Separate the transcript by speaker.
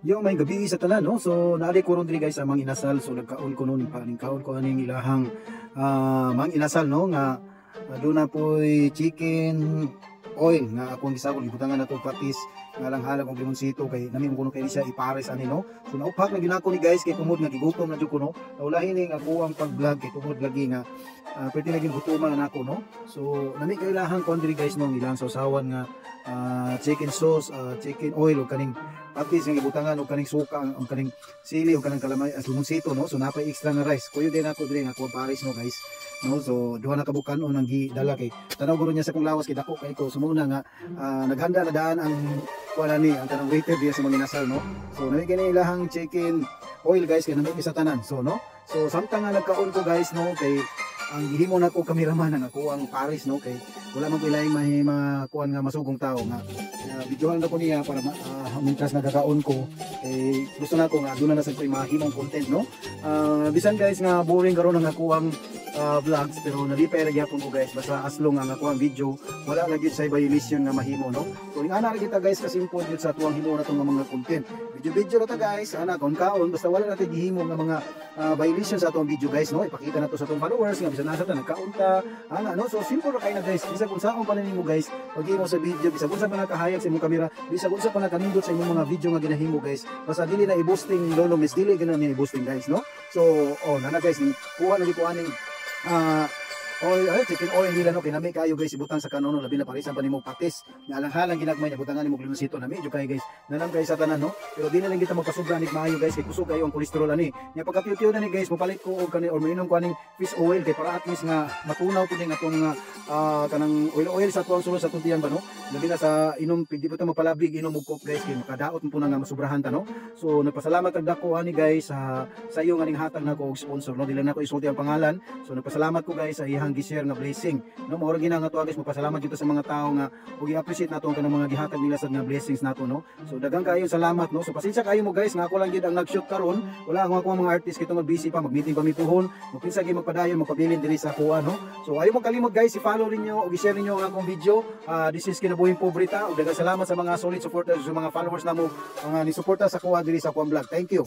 Speaker 1: Yung may gabi sa tanan, no? So naali ko ron diri guys ang mga inasal. So nagkaon ko noon paning kaon ko aning ilahang mga inasal, no, nga doon na po'y chicken oil nga akong gisagol ibutangan na to patis nga lang halag og limonsito kay nami mo kuno kay siya ipares ani, no. So naupak na ginako ni guys kay tungod nga gigutom na jud ko, no. Naulahin ni ako ang pag-vlog kay tungod lagi nga pwede lagi gutuman na ako, no. So nami kailangan ko diri guys, no, ilang sausawan nga chicken sauce, chicken oil o kaning patis nga ibutangan o kaning suka o kaning sili o kaning kalamay as limonsito, no. So napay extra nga rice kuyo din ako diri nga ako pares, no guys, no. So duha na kabukan o nang gidala kay tanaw guro niya sa kong lawas kay dako kay ko sumuna nga naghanda na daan ang wala ni ang tanang waiter diya sa mga inasal, no. So nami kini ilahang chicken oil guys kay nami sa tanan, so no. So samtang nga nagkaon ko guys, no, kay ang gihimo na ko kameraman nga ako ang pares, no, kay wala man ko ilaing makuan nga masugong tao nga videohan na ko niya para mintras nagkakaon ko kay gusto na ko nga doon na sa ko'y mahimong content, no. Bisan guys nga boring karon ang ako ang vlogs pero nalipay ra gyapon ko guys basta as long nga ako ang video wala lagi sa violation nga mahimo, no. So ingana ra kita guys kasimple gyud sa tuwang himo na tong mga content video ra ta guys ana kaon basta wala natin gihimo nga mga violation sa atong video guys, no. Ipakita na to sa atong followers nga bisan nasa ta nagkaon ta ana, no. So simple ra kay na guys bisag unsa akong panahimo guys pag mo sa video bisag unsa pa nakahayag sa imong kamera bisag unsa pa nakanindot sa imong mga video nga ginahimo guys basta dili na i-boosting lolo miss dili gina ni i-boosting guys, no. So nana guys kuha na di ko aning oil, chicken oil nila, no. Kinami kayo guys ibutang sa kanono labi na parisan pa nimo patis nga alang-halang ginagmay niya butangan nimo limonsito na medyo kay guys nanam kay sa tanan, no. Pero di na lang kita magpasubra ni maayo guys kay kusog kayo ang kolesterol ani nya pagka-tiyo na ni guys mapalit ko og kani or mainom ko aning fish oil kay para at least nga matunaw pud ning atong kanang oil sa tuwang sulod sa tuntian ba, no. Labi na sa inom pindi pa ta magpalabig inom og coke guys kay makadaot mo na nga masubrahan ta, no. So nagpasalamat kag dako ani guys sa iyo nga ning hatag nako og sponsor, no. Dili na ko isulti ang pangalan. So nagpasalamat ko guys sa iyang gi-share nga blessing, no. Mao ra gina nga to guys magpasalamat jud sa mga tao nga ug i-appreciate nato ang kanang mga gihatag nila sa nga blessings nato, no. So daghang kayo salamat, no. So pasensya kayo mo guys nga ako lang gid ang nag-shoot karon wala akong mga artist kito mag-busy pa mag-meeting pa mituhon magpinsa gyud magpadayon magpabilin diri sa kuha, no. So ayo mo kalimot guys i-follow ninyo ug i-share ninyo ang akong video. This is Kinabuhing Pobrita ug daghang salamat sa mga solid supporters sa mga followers namo nga ni suporta sa kuha diri sa kuha vlog. Thank you.